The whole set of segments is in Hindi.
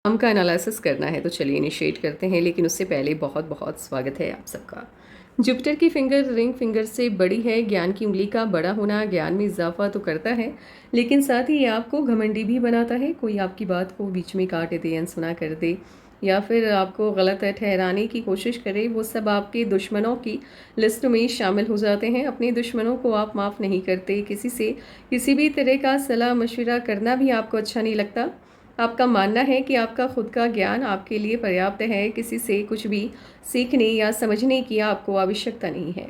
काम का एनालिसिस करना है तो चलिए इनिशिएट करते हैं, लेकिन उससे पहले बहुत बहुत स्वागत है आप सबका। जुपिटर की फिंगर रिंग फिंगर से बड़ी है। ज्ञान की उंगली का बड़ा होना ज्ञान में इजाफा तो करता है, लेकिन साथ ही ये आपको घमंडी भी बनाता है। कोई आपकी बात को बीच में काट दे, अनसुना कर दे या फिर आपको गलत ठहराने की कोशिश करे, वो सब आपके दुश्मनों की लिस्ट में शामिल हो जाते हैं। अपने दुश्मनों को आप माफ़ नहीं करते। किसी से किसी भी तरह का सलाह मशवरा करना भी आपको अच्छा नहीं लगता। आपका मानना है कि आपका खुद का ज्ञान आपके लिए पर्याप्त है। किसी से कुछ भी सीखने या समझने की आपको आवश्यकता नहीं है।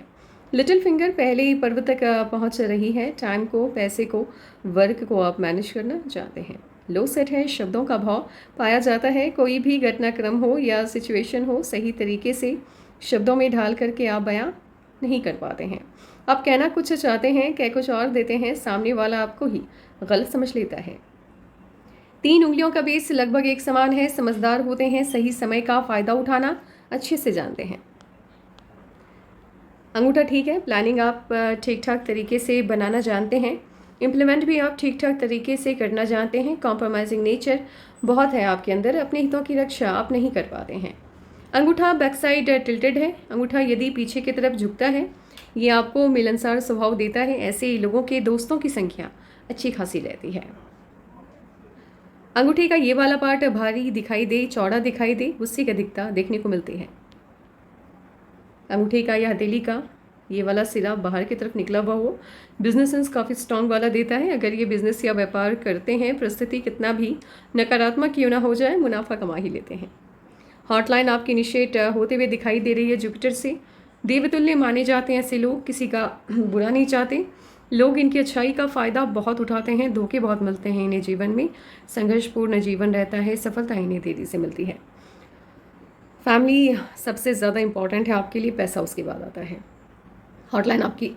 लिटिल फिंगर पहले ही पर्व तक पहुंच रही है। टाइम को, पैसे को, वर्क को आप मैनेज करना चाहते हैं। लो सेट है, शब्दों का भाव पाया जाता है। कोई भी घटनाक्रम हो या सिचुएशन हो, सही तरीके से शब्दों में ढाल करके आप बयां नहीं कर पाते हैं। आप कहना कुछ चाहते हैं, कह कुछ और देते हैं। सामने वाला आपको ही गलत समझ लेता है। 3 उंगलियों का बेस लगभग एक समान है। समझदार होते हैं, सही समय का फ़ायदा उठाना अच्छे से जानते हैं। अंगूठा ठीक है। प्लानिंग आप ठीक ठाक तरीके से बनाना जानते हैं। इम्प्लीमेंट भी आप ठीक ठाक तरीके से करना जानते हैं। कॉम्प्रोमाइजिंग नेचर बहुत है आपके अंदर। अपने हितों की रक्षा आप नहीं कर पाते हैं। अंगूठा बैक साइड टिल्टेड है। अंगूठा यदि पीछे की तरफ झुकता है, ये आपको मिलनसार स्वभाव देता है। ऐसे लोगों के दोस्तों की संख्या अच्छी खासी रहती है। अंगूठे का ये वाला पार्ट भारी दिखाई दे, चौड़ा दिखाई दे, गुस्से की अधिकता देखने को मिलती है। अंगूठे का या हथेली का ये वाला सिरा बाहर की तरफ निकला हुआ हो, बिजनेस सेंस काफ़ी स्ट्रांग वाला देता है। अगर ये बिजनेस या व्यापार करते हैं, परिस्थिति कितना भी नकारात्मक क्यों ना हो जाए, मुनाफा कमा ही लेते हैं। हॉटलाइन आपकी इनिशिएट होते हुए दिखाई दे रही है जुपिटर से। देवतुल्य माने जाते हैं ऐसे लोग, किसी का बुरा नहीं चाहते। लोग इनकी अच्छाई का फ़ायदा बहुत उठाते हैं। धोखे बहुत मिलते हैं इन्हें जीवन में। संघर्षपूर्ण जीवन रहता है। सफलता इन्हें देरी से मिलती है। फैमिली सबसे ज़्यादा इंपॉर्टेंट है आपके लिए, पैसा उसके बाद आता है। हॉटलाइन आपकी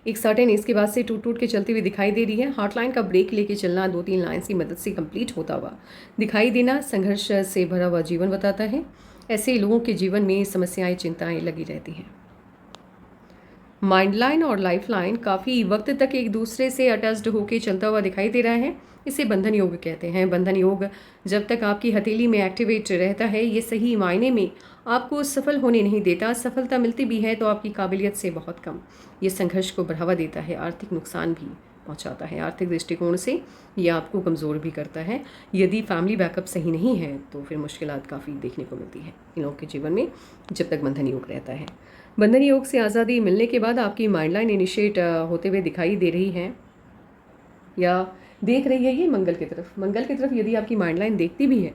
एक सर्टेन एज के बाद से टूट टूट के चलती हुई दिखाई दे रही है। हॉटलाइन का ब्रेक लेके चलना 2-3 लाइन्स की मदद से कंप्लीट होता हुआ दिखाई देना संघर्ष से भरा हुआ जीवन बताता है। ऐसे लोगों के जीवन में समस्याएं, चिंताएं लगी रहती हैं। माइंड लाइन और लाइफ लाइन काफ़ी वक्त तक एक दूसरे से अटैच्ड होकर चलता हुआ दिखाई दे रहा है। इसे बंधन योग कहते हैं। बंधन योग जब तक आपकी हथेली में एक्टिवेट रहता है, ये सही मायने में आपको सफल होने नहीं देता। सफलता मिलती भी है तो आपकी काबिलियत से बहुत कम। ये संघर्ष को बढ़ावा देता है, आर्थिक नुकसान भी पहुंचाता है। आर्थिक दृष्टिकोण से ये आपको कमज़ोर भी करता है। यदि फैमिली बैकअप सही नहीं है तो फिर मुश्किलात काफ़ी देखने को मिलती है इन लोगों के जीवन में, जब तक बंधन योग रहता है। बंधन योग से आज़ादी मिलने के बाद आपकी माइंड लाइन इनिशिएट होते हुए दिखाई दे रही है या देख रही है। ये मंगल की तरफ, मंगल की तरफ यदि आपकी माइंड लाइन देखती भी है,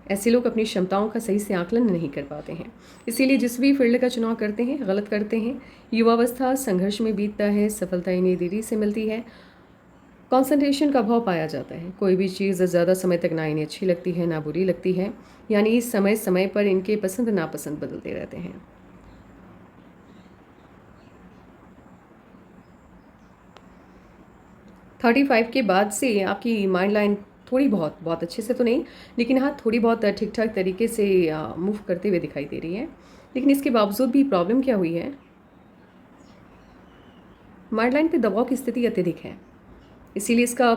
ऐसे लोग अपनी क्षमताओं का सही से आकलन नहीं कर पाते हैं। इसीलिए जिस भी फील्ड का चुनाव करते हैं, गलत करते हैं। युवावस्था संघर्ष में बीतता है। सफलता इन्हें देरी से मिलती है। कॉन्सेंट्रेशन का अभाव पाया जाता है। कोई भी चीज़ ज़्यादा समय तक ना इन्हें अच्छी लगती है ना बुरी लगती है, यानी समय समय पर इनके पसंद नापसंद बदलते रहते हैं। थर्टी फाइव के बाद से आपकी माइंड लाइन थोड़ी बहुत, बहुत अच्छे से तो नहीं, लेकिन हाँ थोड़ी बहुत ठीक ठाक तरीके से मूव करते हुए दिखाई दे रही है। लेकिन इसके बावजूद भी प्रॉब्लम क्या हुई है, माइंड लाइन पे दबाव की स्थिति अत्यधिक है। इसीलिए इसका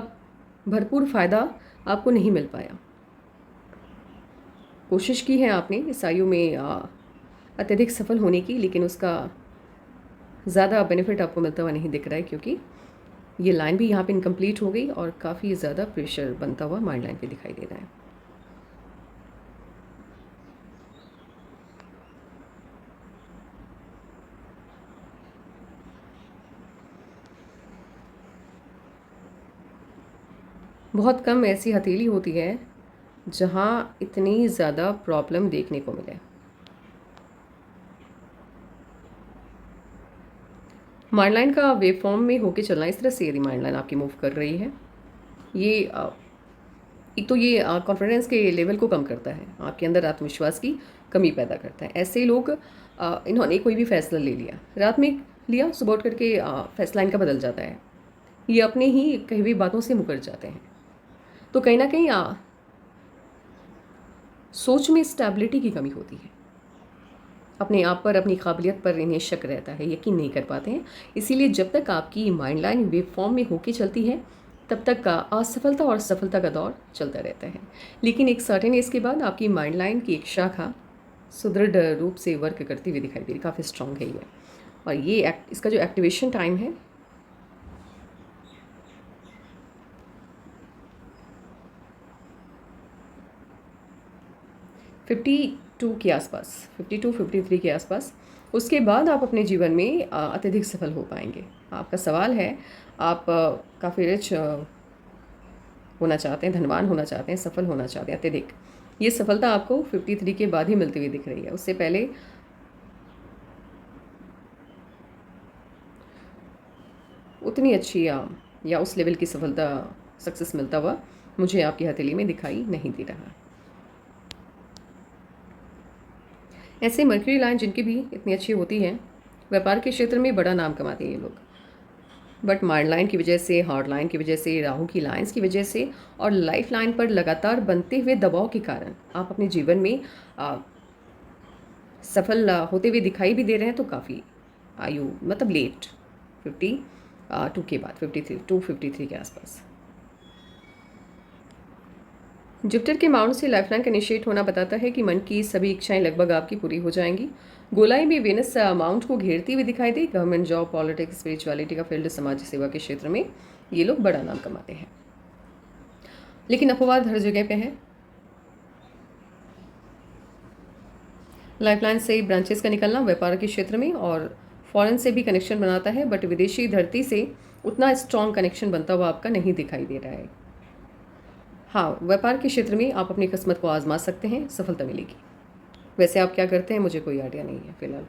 भरपूर फ़ायदा आपको नहीं मिल पाया। कोशिश की है आपने इस आयु में अत्यधिक सफल होने की, लेकिन उसका ज़्यादा बेनिफिट आपको मिलता हुआ नहीं दिख रहा है, क्योंकि ये लाइन भी यहाँ पे इनकम्प्लीट हो गई और काफ़ी ज़्यादा प्रेशर बनता हुआ माइंड लाइन पे दिखाई दे रहा है। बहुत कम ऐसी हथेली होती है जहाँ इतनी ज़्यादा प्रॉब्लम देखने को मिले। माइंड लाइन का वेव फॉर्म में होके चलना, इस तरह से यदि माइंड लाइन आपकी मूव कर रही है, ये एक तो ये कॉन्फिडेंस के लेवल को कम करता है, आपके अंदर आत्मविश्वास की कमी पैदा करता है। ऐसे लोग इन्होंने कोई भी फैसला ले लिया, रात में लिया, सुबह उठ करके फैसला इनका बदल जाता है। ये अपने ही कही हुई बातों से मुकर जाते हैं। तो कहीं ना कहीं सोच में स्टेबिलिटी की कमी होती है। अपने आप पर, अपनी काबिलियत पर इन्हें शक रहता है, यकीन नहीं कर पाते हैं। इसीलिए जब तक आपकी माइंड लाइन वेव फॉर्म में होके चलती है, तब तक का असफलता और सफलता का दौर चलता रहता है, लेकिन एक सर्टेन एज के बाद आपकी माइंड लाइन की एक शाखा सुदृढ़ रूप से वर्क करती हुई दिखाई दे रही, काफ़ी स्ट्रांग है ये। और ये इसका जो एक्टिवेशन टाइम है 52 के आसपास, 52-53 के आसपास। उसके बाद आप अपने जीवन में अत्यधिक सफल हो पाएंगे। आपका सवाल है, आप काफ़ी रिच होना चाहते हैं, धनवान होना चाहते हैं, सफल होना चाहते हैं अत्यधिक। ये सफलता आपको 53 के बाद ही मिलती हुई दिख रही है। उससे पहले उतनी अच्छी या उस लेवल की सफलता, सक्सेस मिलता हुआ मुझे आपकी हथेली में दिखाई नहीं दे रहा। ऐसे मर्क्यूरी लाइन जिनकी भी इतनी अच्छी होती है, व्यापार के क्षेत्र में बड़ा नाम कमाते हैं ये लोग। बट माइंड लाइन की वजह से, हार्ड लाइन की वजह से, राहु की लाइंस की वजह से और लाइफ लाइन पर लगातार बनते हुए दबाव के कारण आप अपने जीवन में सफल होते हुए दिखाई भी दे रहे हैं। तो काफ़ी आयु मतलब लेट 52 के बाद, 53 के आसपास। जुपिटर के माउंट से लाइफलाइन का इनिशिएट होना बताता है कि मन की सभी इच्छाएं लगभग आपकी पूरी हो जाएंगी। गोलाई में वेनस माउंट को घेरती हुई दिखाई दी। गवर्नमेंट जॉब, पॉलिटिक्स, स्पिरिचुअलिटी का फील्ड, समाज सेवा के क्षेत्र में ये लोग बड़ा नाम कमाते हैं। लेकिन अपवाद हर जगह पे है। लाइफलाइन से ब्रांचेस का निकलना व्यापार के क्षेत्र में और फॉरेन से भी कनेक्शन बनाता है, बट विदेशी धरती से उतना स्ट्रॉन्ग कनेक्शन बनता हुआ आपका नहीं दिखाई दे रहा है। हाँ, व्यापार के क्षेत्र में आप अपनी किस्मत को आजमा सकते हैं, सफलता मिलेगी। वैसे आप क्या करते हैं मुझे कोई आइडिया नहीं है फिलहाल।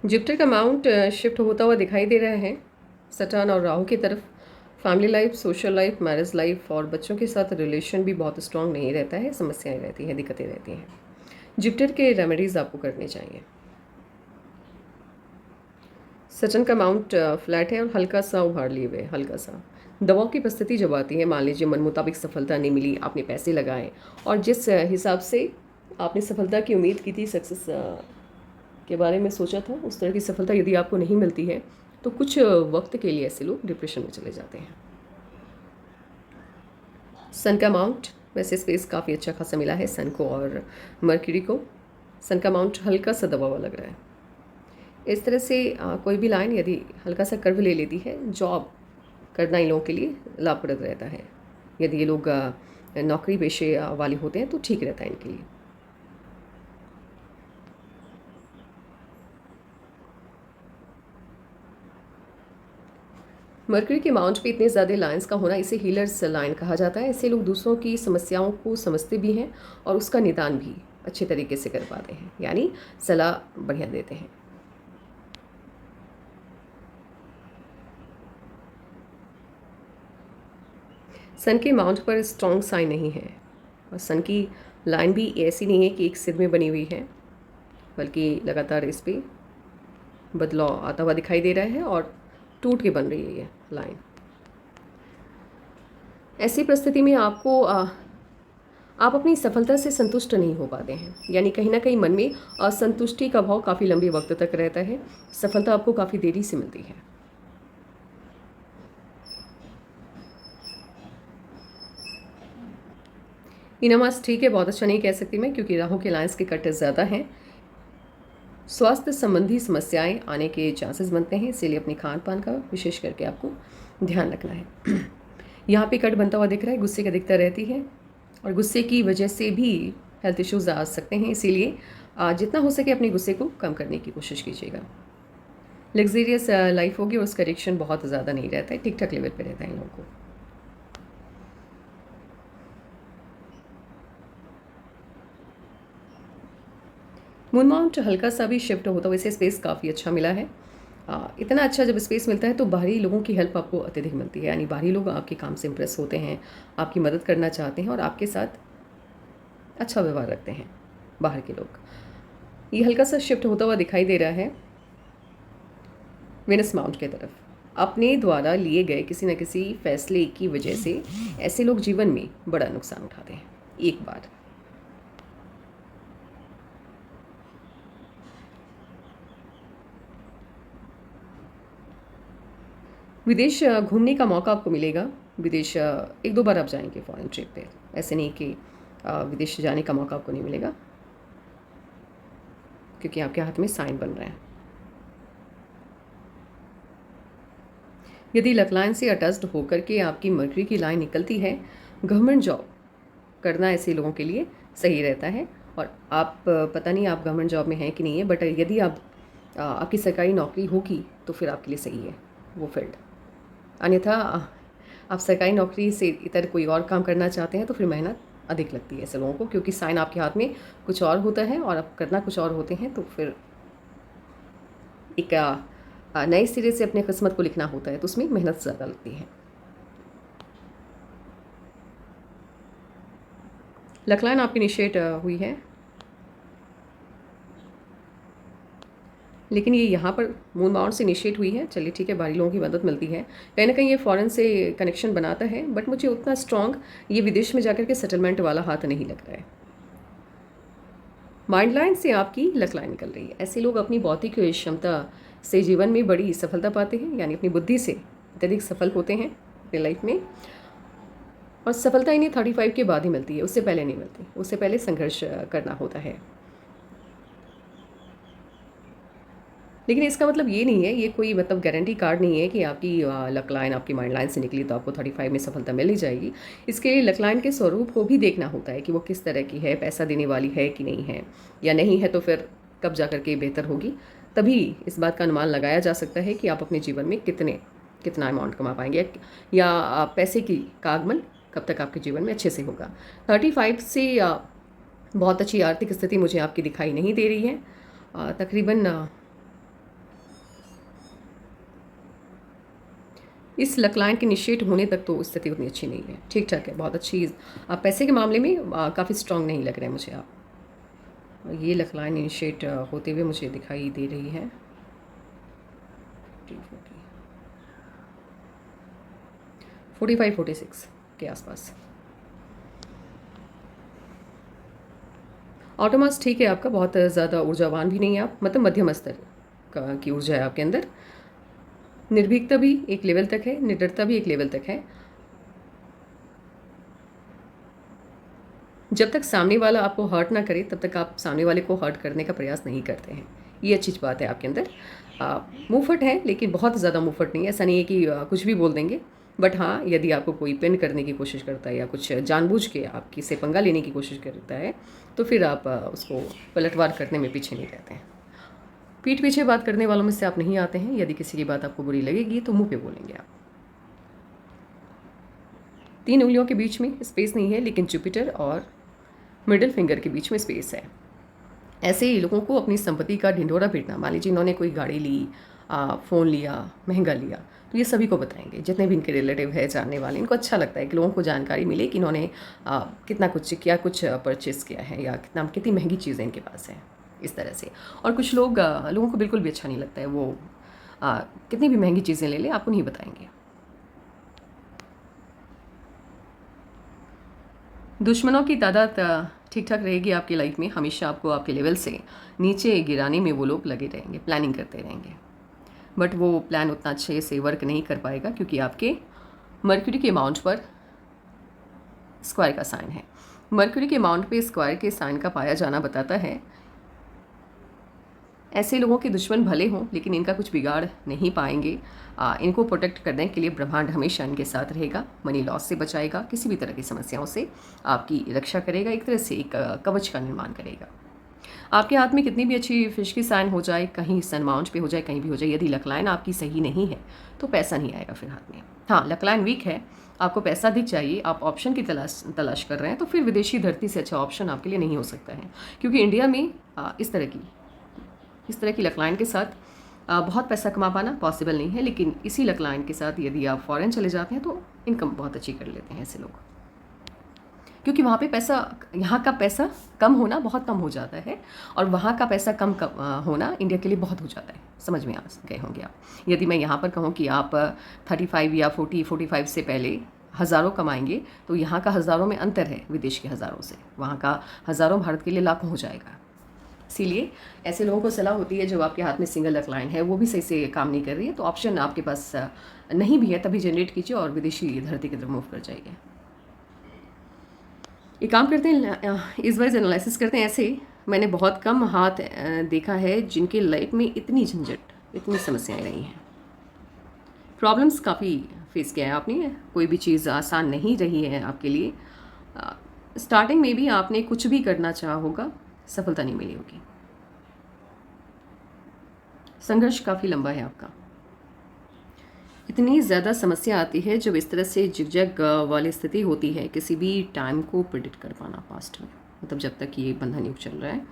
जुपिटर का माउंट शिफ्ट होता हुआ दिखाई दे रहा है सटर्न और राहु की तरफ। Family life, social life, marriage life और बच्चों के साथ रिलेशन भी बहुत स्ट्रांग नहीं रहता है, समस्याएं रहती हैं, दिक्कतें रहती हैं। जुपिटर के रेमेडीज़ आपको करने चाहिए। सटर्न का माउंट फ्लैट है और हल्का सा उभार लिए हुए, हल्का सा। दवाओं की परिस्थिति जब आती है, मान लीजिए मन मुताबिक सफलता नहीं मिली, आपने पैसे लगाए और जिस हिसाब से आपने सफलता की उम्मीद की थी, सक्सेस के बारे में सोचा था, उस तरह की सफलता यदि आपको नहीं मिलती है तो कुछ वक्त के लिए ऐसे लोग डिप्रेशन में चले जाते हैं। सन का माउंट, वैसे स्पेस काफ़ी अच्छा खासा मिला है सन को और मर्क्यूरी को। सन का माउंट हल्का सा दबा हुआ लग रहा है। इस तरह से कोई भी लाइन यदि हल्का सा कर्व ले लेती है, जॉब करना इन लोगों के लिए लाभप्रद रहता है। यदि ये लोग नौकरी पेशे वाले होते हैं तो ठीक रहता है इनके लिए। मर्क्यूरी के माउंट पे इतने ज़्यादा लाइंस का होना, इसे हीलर्स लाइन कहा जाता है। ऐसे लोग दूसरों की समस्याओं को समझते भी हैं और उसका निदान भी अच्छे तरीके से कर पाते हैं, यानी सलाह बढ़िया देते हैं। सन के माउंट पर स्ट्रॉन्ग साइन नहीं है और सन की लाइन भी ऐसी नहीं है कि एक सिर में बनी हुई है, बल्कि लगातार इस पर बदलाव आता हुआ दिखाई दे रहा है और टूट के बन रही है ये लाइन। ऐसी परिस्थिति में आपको आप अपनी सफलता से संतुष्ट नहीं हो पाते हैं, यानी कहीं ना कहीं मन में असंतुष्टि का भाव काफ़ी लंबे वक्त तक रहता है। सफलता आपको काफ़ी देरी से मिलती है। इनामास ठीक है, बहुत अच्छा नहीं कह सकती मैं, क्योंकि राहु के लाइंस के कट ज़्यादा हैं। स्वास्थ्य संबंधी समस्याएं आने के चांसेस बनते हैं, इसीलिए अपने खान पान का विशेष करके आपको ध्यान रखना है। यहाँ पे कट बनता हुआ दिख रहा है, गुस्से की अधिकता रहती है और गुस्से की वजह से भी हेल्थ इश्यूज आ सकते हैं, इसीलिए जितना हो सके अपने गुस्से को कम करने की कोशिश कीजिएगा। लग्जरियस लाइफ होगी और उसका रिएक्शन बहुत ज़्यादा नहीं रहता है, ठीक ठाक लेवल पर रहता है इन लोगों को। मून माउंट हल्का सा भी शिफ्ट होता है, वैसे स्पेस काफ़ी अच्छा मिला है। इतना अच्छा जब स्पेस मिलता है तो बाहरी लोगों की हेल्प आपको अत्यधिक मिलती है, यानी बाहरी लोग आपके काम से इम्प्रेस होते हैं, आपकी मदद करना चाहते हैं और आपके साथ अच्छा व्यवहार रखते हैं बाहर के लोग। ये हल्का सा शिफ्ट होता हुआ दिखाई दे रहा है वेनस माउंट की तरफ। अपने द्वारा लिए गए किसी न किसी फैसले की वजह से ऐसे लोग जीवन में बड़ा नुकसान उठाते हैं एक बार। विदेश घूमने का मौका आपको मिलेगा। विदेश एक दो बार आप जाएंगे फॉरेन ट्रिप पे, ऐसे नहीं कि विदेश जाने का मौका आपको नहीं मिलेगा, क्योंकि आपके हाथ में साइन बन रहे हैं। यदि लक लाइन से अटैच्ड होकर के आपकी मर्करी की लाइन निकलती है, गवर्नमेंट जॉब करना ऐसे लोगों के लिए सही रहता है। और आप पता नहीं आप गवर्नमेंट जॉब में हैं कि नहीं है, बट यदि आपकी सरकारी नौकरी होगी तो फिर आपके लिए सही है वो फील्ड। अन्यथा आप सरकारी नौकरी से इतर कोई और काम करना चाहते हैं तो फिर मेहनत अधिक लगती है ऐसे लोगों को, क्योंकि साइन आपके हाथ में कुछ और होता है और आप करना कुछ और होते हैं। तो फिर एक नए सिरे से अपने किस्मत को लिखना होता है, तो उसमें मेहनत ज़्यादा लगती है। लक लाइन आपकी इनिशिएट हुई है, लेकिन ये यहाँ पर मून बाउंड से इनिशिएट हुई है। चलिए ठीक है, बाहरी लोगों की मदद मिलती है, कहीं ना कहीं ये फॉरेन से कनेक्शन बनाता है, बट मुझे उतना स्ट्रॉन्ग ये विदेश में जाकर के सेटलमेंट वाला हाथ नहीं लग रहा है। माइंड लाइन से आपकी लक लाइन निकल रही है। ऐसे लोग अपनी बौद्धिक क्षमता से जीवन में बड़ी सफलता पाते हैं, यानी अपनी बुद्धि से अत्यधिक सफल होते हैं अपनी लाइफ में। और सफलता इन्हें 35 के बाद ही मिलती है, उससे पहले नहीं मिलती, उससे पहले संघर्ष करना होता है। लेकिन इसका मतलब ये नहीं है, ये कोई मतलब गारंटी कार्ड नहीं है कि आपकी लक लाइन आपकी माइंड लाइन से निकली तो आपको 35 में सफलता मिल ही जाएगी। इसके लिए लक लाइन के स्वरूप को भी देखना होता है कि वो किस तरह की है, पैसा देने वाली है कि नहीं है, या नहीं है तो फिर कब जा करके बेहतर होगी। तभी इस बात का अनुमान लगाया जा सकता है कि आप अपने जीवन में कितना अमाउंट कमा पाएंगे, या पैसे की का आगमन कब तक आपके जीवन में अच्छे से होगा। 35 से बहुत अच्छी आर्थिक स्थिति मुझे आपकी दिखाई नहीं दे रही है। तकरीबन इस लक लाइन के इनिशिएट होने तक तो स्थिति उतनी अच्छी नहीं है, ठीक ठाक है, बहुत अच्छी। पैसे के मामले में काफ़ी स्ट्रांग नहीं लग रहे हैं मुझे आप। ये लक लाइन इनिशिएट होते हुए मुझे दिखाई दे रही है 45-46 के आसपास। ऑटोमास ठीक है आपका, बहुत ज़्यादा ऊर्जावान भी नहीं है आप, मतलब मध्यम स्तर की ऊर्जा है आपके अंदर। निर्भीकता भी एक लेवल तक है, निडरता भी एक लेवल तक है। जब तक सामने वाला आपको हर्ट ना करे तब तक आप सामने वाले को हर्ट करने का प्रयास नहीं करते हैं, ये अच्छी बात है आपके अंदर। मुंहफट है, लेकिन बहुत ज़्यादा मुंहफट नहीं है। ऐसा नहीं है कि कुछ भी बोल देंगे, बट हाँ, यदि आपको कोई पिन करने की कोशिश करता है या कुछ जानबूझ के आपकी से पंगा लेने की कोशिश करता है तो फिर आप उसको पलटवार करने में पीछे नहीं रहते हैं। पीठ पीछे बात करने वालों में से आप नहीं आते हैं। यदि किसी की बात आपको बुरी लगेगी तो मुंह पे बोलेंगे आप। 3 उंगलियों के बीच में स्पेस नहीं है, लेकिन जुपिटर और मिडिल फिंगर के बीच में स्पेस है। ऐसे ही लोगों को अपनी संपत्ति का ढिंढोरा पीटना, मान लीजिए इन्होंने कोई गाड़ी ली, फ़ोन लिया, महंगा लिया, तो ये सभी को बताएंगे, जितने भी इनके रिलेटिव है, जानने वाले, इनको अच्छा लगता है कि लोगों को जानकारी मिले कि इन्होंने कितना कुछ परचेज़ किया है या कितनी महंगी चीज़ें इनके पास है, इस तरह से। और कुछ लोगों को बिल्कुल भी अच्छा नहीं लगता है, वो कितनी भी महंगी चीज़ें ले ले, आपको नहीं बताएंगे। दुश्मनों की तादाद ठीक ठाक रहेगी आपकी लाइफ में। हमेशा आपको आपके लेवल से नीचे गिराने में वो लोग लगे रहेंगे, प्लानिंग करते रहेंगे, बट वो प्लान उतना अच्छे से वर्क नहीं कर पाएगा, क्योंकि आपके मर्क्यूरी के माउंट पर स्क्वायर का साइन है। मर्क्यूरी के माउंट पे स्क्वायर के साइन का पाया जाना बताता है ऐसे लोगों के दुश्मन भले हों लेकिन इनका कुछ बिगाड़ नहीं पाएंगे। इनको प्रोटेक्ट करने के लिए ब्रह्मांड हमेशा इनके साथ रहेगा, मनी लॉस से बचाएगा, किसी भी तरह की समस्याओं से आपकी रक्षा करेगा, एक तरह से एक कवच का निर्माण करेगा। आपके हाथ में कितनी भी अच्छी फिश की साइन हो जाए, कहीं सन माउंट पे हो जाए, कहीं भी हो जाए, यदि लक लाइन आपकी सही नहीं है तो पैसा नहीं आएगा फिर हाथ में। हाँ, लक लाइन वीक है, आपको पैसा अधिक चाहिए, आप ऑप्शन की तलाश कर रहे हैं, तो फिर विदेशी धरती से अच्छा ऑप्शन आपके लिए नहीं हो सकता है, क्योंकि इंडिया में इस तरह की लक लाइन के साथ बहुत पैसा कमा पाना पॉसिबल नहीं है। लेकिन इसी लक लाइन के साथ यदि आप फॉरेन चले जाते हैं तो इनकम बहुत अच्छी कर लेते हैं ऐसे लोग, क्योंकि वहाँ पे पैसा, यहाँ का पैसा कम होना बहुत कम हो जाता है और वहाँ का पैसा कम होना इंडिया के लिए बहुत हो जाता है। समझ में आ गए होंगे आप। यदि मैं यहाँ पर कहूँ कि आप 35 या 45 से पहले हज़ारों कमाएंगे तो यहाँ का हज़ारों में अंतर है विदेश के हज़ारों से, वहाँ का हज़ारों भारत के लिए लाखों हो जाएगा। इसीलिए ऐसे लोगों को सलाह होती है, जब आपके हाथ में सिंगल लाइन है, वो भी सही से काम नहीं कर रही है, तो ऑप्शन आपके पास नहीं भी है, तभी जनरेट कीजिए और विदेशी धरती की तरफ मूव कर जाइए। ये काम करते हैं, इस वाइज एनालिसिस करते हैं। ऐसे मैंने बहुत कम हाथ देखा है जिनके लाइफ में इतनी झंझट, इतनी समस्याएं रही हैं। प्रॉब्लम्स काफ़ी फेस किया है आपने, कोई भी चीज़ आसान नहीं रही है आपके लिए। स्टार्टिंग में भी आपने कुछ भी करना चाहा होगा, सफलता नहीं मिली होगी। संघर्ष काफ़ी लंबा है आपका। इतनी ज़्यादा समस्या आती है जब इस तरह से झिझक वाली स्थिति होती है, किसी भी टाइम को प्रिडिक्ट कर पाना पास्ट में, मतलब जब तक ये बंधन युग चल रहा है।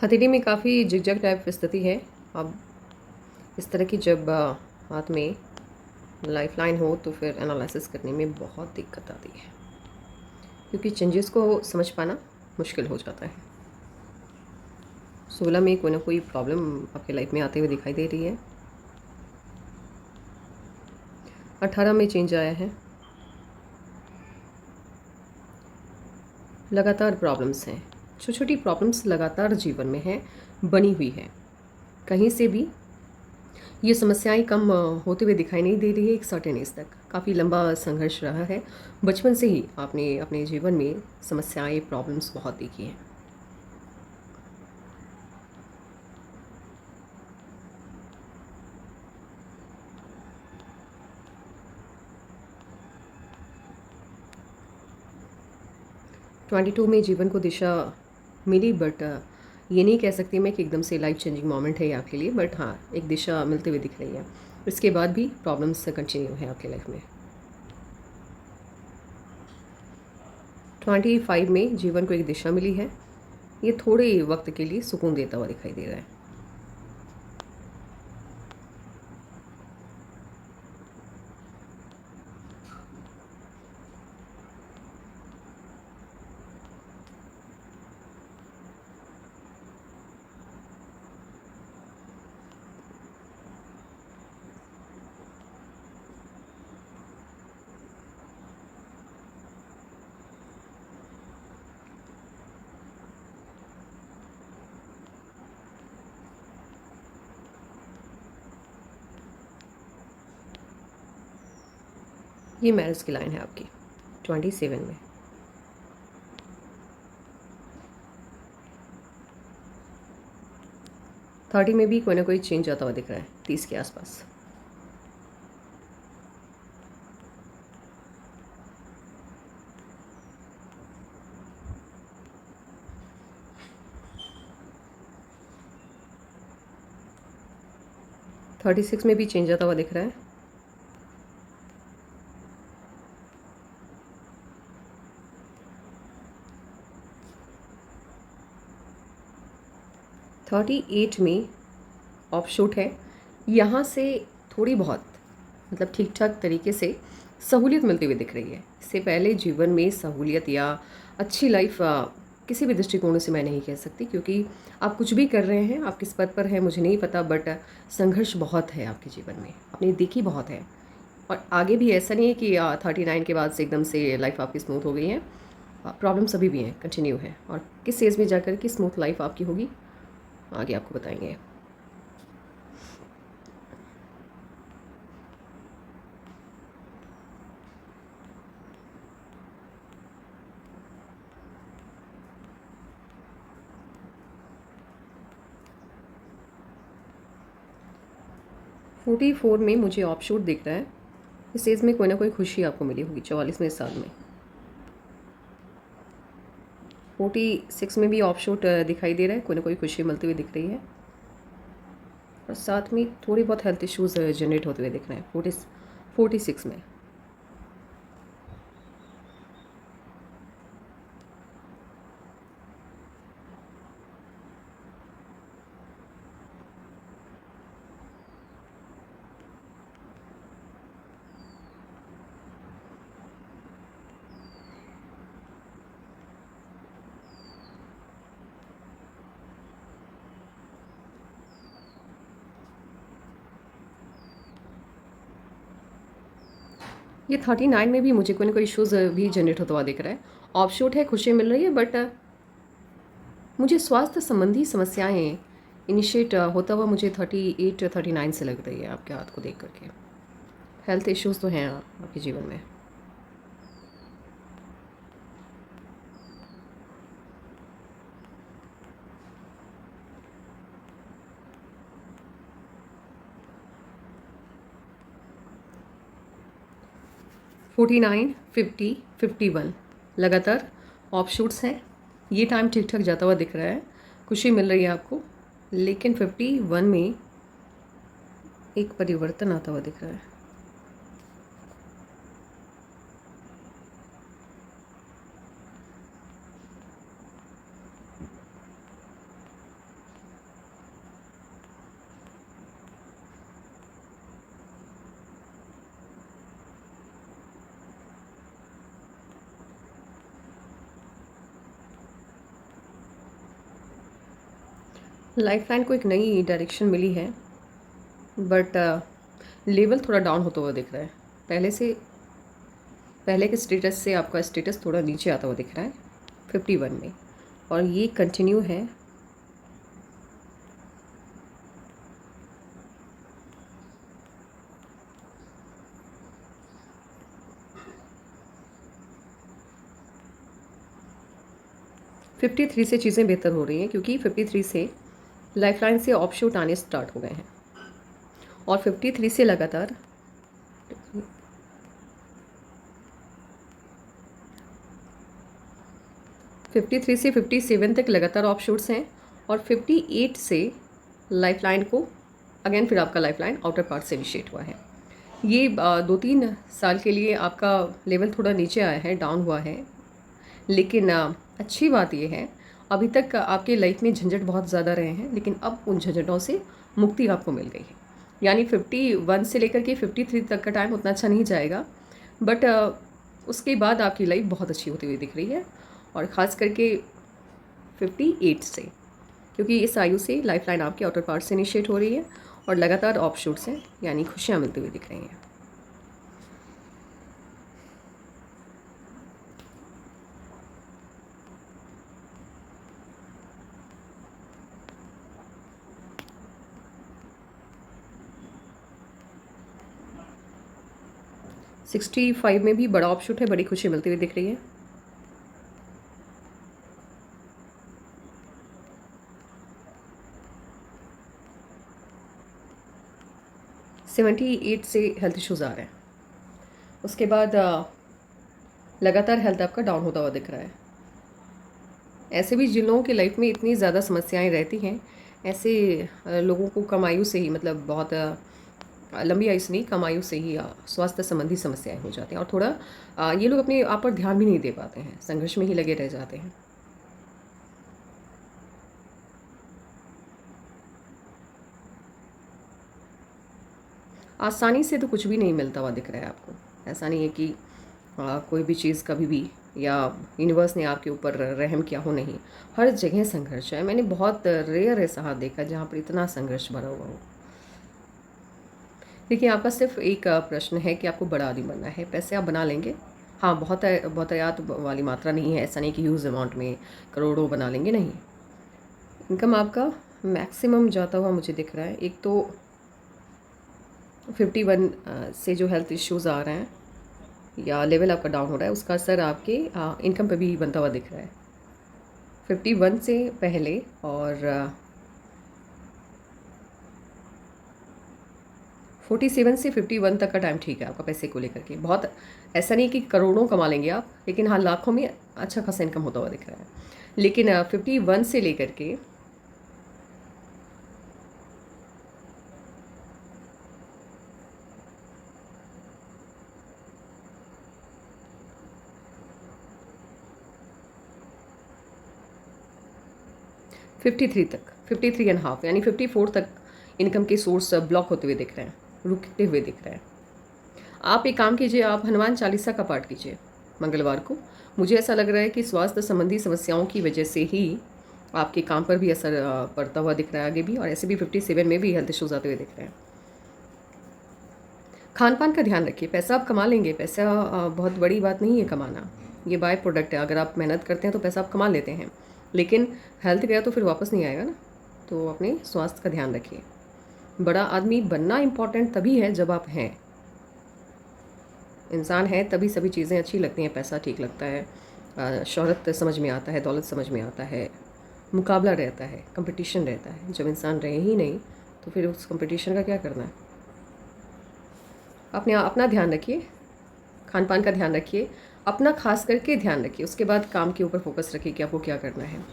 हथेली में काफ़ी झिझक टाइप स्थिति है। अब इस तरह की जब हाथ में लाइफ लाइन हो तो फिर एनालिसिस करने में बहुत दिक्कत आती है, क्योंकि चेंजेस को समझ पाना मुश्किल हो जाता है। 16 में कोई ना कोई प्रॉब्लम आपके लाइफ में आते हुए दिखाई दे रही है। 18 में चेंज आया है। लगातार प्रॉब्लम्स हैं, छोटी छोटी प्रॉब्लम्स लगातार जीवन में हैं, बनी हुई है। कहीं से भी ये समस्याएं कम होते हुए दिखाई नहीं दे रही है। एक सर्टेन एज तक काफ़ी लंबा संघर्ष रहा है। बचपन से ही आपने अपने जीवन में समस्याएं, प्रॉब्लम्स बहुत देखी हैं। ट्वेंटी टू में जीवन को दिशा मिली, बट ये नहीं कह सकती मैं कि एकदम से लाइफ चेंजिंग मोमेंट है ये आपके लिए, बट हाँ, एक दिशा मिलते हुए दिख रही है। इसके बाद भी प्रॉब्लम्स कंटिन्यू है आपके लाइफ में। 25 में जीवन को एक दिशा मिली है। ये थोड़े वक्त के लिए सुकून देता हुआ दिखाई दे रहा है। ये मैरिज की लाइन है आपकी 27 में। थर्टी में भी कोई ना कोई चेंज आता हुआ दिख रहा है, 30 के आसपास। थर्टी सिक्स में भी चेंज आता हुआ दिख रहा है। थर्टी एट में ऑफ शूट है। यहाँ से थोड़ी बहुत, मतलब ठीक ठाक तरीके से सहूलियत मिलती हुई दिख रही है। इससे पहले जीवन में सहूलियत या अच्छी लाइफ किसी भी दृष्टिकोण से मैं नहीं कह सकती, क्योंकि आप कुछ भी कर रहे हैं, आप किस पद पर हैं मुझे नहीं पता, बट संघर्ष बहुत है आपके जीवन में, आपने देखी बहुत है। और आगे भी ऐसा नहीं है कि 39 के बाद से एकदम से लाइफ आपकी स्मूथ हो गई है। प्रॉब्लम्स अभी भी हैं, कंटिन्यू है। और किस एज में जाकर कि स्मूथ लाइफ आपकी होगी, आगे आपको बताएंगे। फोर्टी फोर में मुझे ऑफ शूट दिख रहा है। इस एज में कोई ना कोई खुशी आपको मिली होगी 44वें साल में। 46 में भी ऑफ शूट दिखाई दे रहा है, कोई ना कोई खुशी मिलती हुई दिख रही है। और साथ में थोड़ी बहुत हेल्थ इश्यूज जनरेट होते हुए दिख रहे हैं 46 में। ये 39 में भी मुझे कोई ना कोई इश्यूज भी जनरेट होता हुआ दिख रहा है। ऑफ शूट है, खुशी मिल रही है, बट मुझे स्वास्थ्य संबंधी समस्याएं इनिशिएट होता हुआ मुझे 38-39 से लग रही है आपके हाथ को देख करके। हेल्थ इश्यूज़ तो हैं आपके जीवन में। फोर्टी नाइन, 50, 51 लगातार ऑफ शूट्स हैं। ये टाइम ठीक ठाक जाता हुआ दिख रहा है, खुशी मिल रही है आपको, लेकिन 51 में एक परिवर्तन आता हुआ दिख रहा है। लाइफलाइन को एक नई डायरेक्शन मिली है, बट लेवल थोड़ा डाउन होता हुआ दिख रहा है। पहले के स्टेटस से आपका स्टेटस थोड़ा नीचे आता हुआ दिख रहा है 51 में, और ये कंटिन्यू है। फिफ्टी थ्री से चीज़ें बेहतर हो रही हैं, क्योंकि 53 से लाइफलाइन से ऑफशूट आने स्टार्ट हो गए हैं, और 53 से लगातार 53 से 57 तक लगातार ऑफशूट्स हैं, और 58 से लाइफलाइन को अगेन फिर आपका लाइफलाइन आउटर पार्ट से इनिशिएट हुआ है। ये 2-3 साल के लिए आपका लेवल थोड़ा नीचे आया है, डाउन हुआ है, लेकिन अच्छी बात यह है अभी तक आपके लाइफ में झंझट बहुत ज़्यादा रहे हैं, लेकिन अब उन झंझटों से मुक्ति आपको मिल गई है। यानी 51 से लेकर के 53 तक का टाइम उतना अच्छा नहीं जाएगा, बट उसके बाद आपकी लाइफ बहुत अच्छी होती हुई दिख रही है, और ख़ास करके 58 से, क्योंकि इस आयु से लाइफलाइन आपके आउटर पार्ट से इनिशिएट हो रही है और लगातार ऑफशूट्स हैं, यानी खुशियाँ मिलती हुई दिख रही हैं। सिक्सटी फाइव में भी बड़ा ऑफशूट है, बड़ी खुशी मिलती हुई दिख रही है। सेवेंटी एट से हेल्थ इश्यूज़ आ रहे हैं, उसके बाद लगातार हेल्थ आपका डाउन होता हुआ दिख रहा है। ऐसे भी जिन लोगों की लाइफ में इतनी ज़्यादा समस्याएं रहती हैं, ऐसे लोगों को कम आयु से ही, मतलब बहुत लंबी आयु से नहीं, कम आयु से ही स्वास्थ्य संबंधी समस्याएं हो जाती हैं, और थोड़ा ये लोग अपने आप पर ध्यान भी नहीं दे पाते हैं, संघर्ष में ही लगे रह जाते हैं। आसानी से तो कुछ भी नहीं मिलता हुआ दिख रहा है आपको। ऐसा नहीं है कि कोई भी चीज़ कभी भी, या यूनिवर्स ने आपके ऊपर रहम किया हो, नहीं। हर जगह संघर्ष है। मैंने बहुत रेयर ऐसा हाथ देखा जहाँ पर इतना संघर्ष भरा हुआ हो। देखिए, आपका सिर्फ एक प्रश्न है कि आपको बड़ा आदमी बनना है। पैसे आप बना लेंगे, हाँ, बहुतायत वाली मात्रा नहीं है, ऐसा नहीं कि ह्यूज अमाउंट में करोड़ों बना लेंगे, नहीं। इनकम आपका मैक्सिमम जाता हुआ मुझे दिख रहा है। एक तो 51 से जो हेल्थ इश्यूज़ आ रहे हैं या लेवल आपका डाउन हो रहा है, उसका असर आपके इनकम पे भी बनता हुआ दिख रहा है 51 से पहले। और 47 से 51 तक का टाइम ठीक है आपका पैसे को लेकर के। बहुत ऐसा नहीं कि करोड़ों कमा लेंगे आप, लेकिन हाँ, लाखों में अच्छा खासा इनकम होता हुआ दिख रहा है। लेकिन 51 से लेकर के 53 तक, 53.5 यानी 54 तक इनकम के सोर्स ब्लॉक होते हुए दिख रहे हैं, रुकते हुए दिख रहे हैं। आप एक काम कीजिए, आप हनुमान चालीसा का पाठ कीजिए मंगलवार को। मुझे ऐसा लग रहा है कि स्वास्थ्य संबंधी समस्याओं की वजह से ही आपके काम पर भी असर पड़ता हुआ दिख रहा है आगे भी, और ऐसे भी 57 में भी हेल्थ इश्यूज आते हुए दिख रहे हैं। खान पान का ध्यान रखिए। पैसा आप कमा लेंगे, पैसा बहुत बड़ी बात नहीं है कमाना, ये बाय प्रोडक्ट है। अगर आप मेहनत करते हैं तो पैसा आप कमा लेते हैं, लेकिन हेल्थ गया तो फिर वापस नहीं आएगा ना। तो अपने स्वास्थ्य का ध्यान रखिए। बड़ा आदमी बनना इम्पॉर्टेंट तभी है जब आप हैं। इंसान है तभी सभी चीज़ें अच्छी लगती हैं, पैसा ठीक लगता है, शोहरत समझ में आता है, दौलत समझ में आता है, मुकाबला रहता है, कंपटीशन रहता है। जब इंसान रहे ही नहीं तो फिर उस कंपटीशन का क्या करना है। अपना ध्यान रखिए, खान पान का ध्यान रखिए, अपना खास करके ध्यान रखिए। उसके बाद काम के ऊपर फोकस रखिए कि आपको क्या करना है।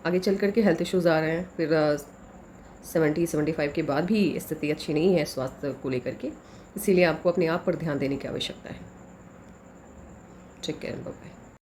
आगे चल कर के हेल्थ इश्यूज़ आ रहे हैं, फिर 70-75 के बाद भी स्थिति अच्छी नहीं है स्वास्थ्य को लेकर के, इसीलिए आपको अपने आप पर ध्यान देने की आवश्यकता है। ठीक है, बाय।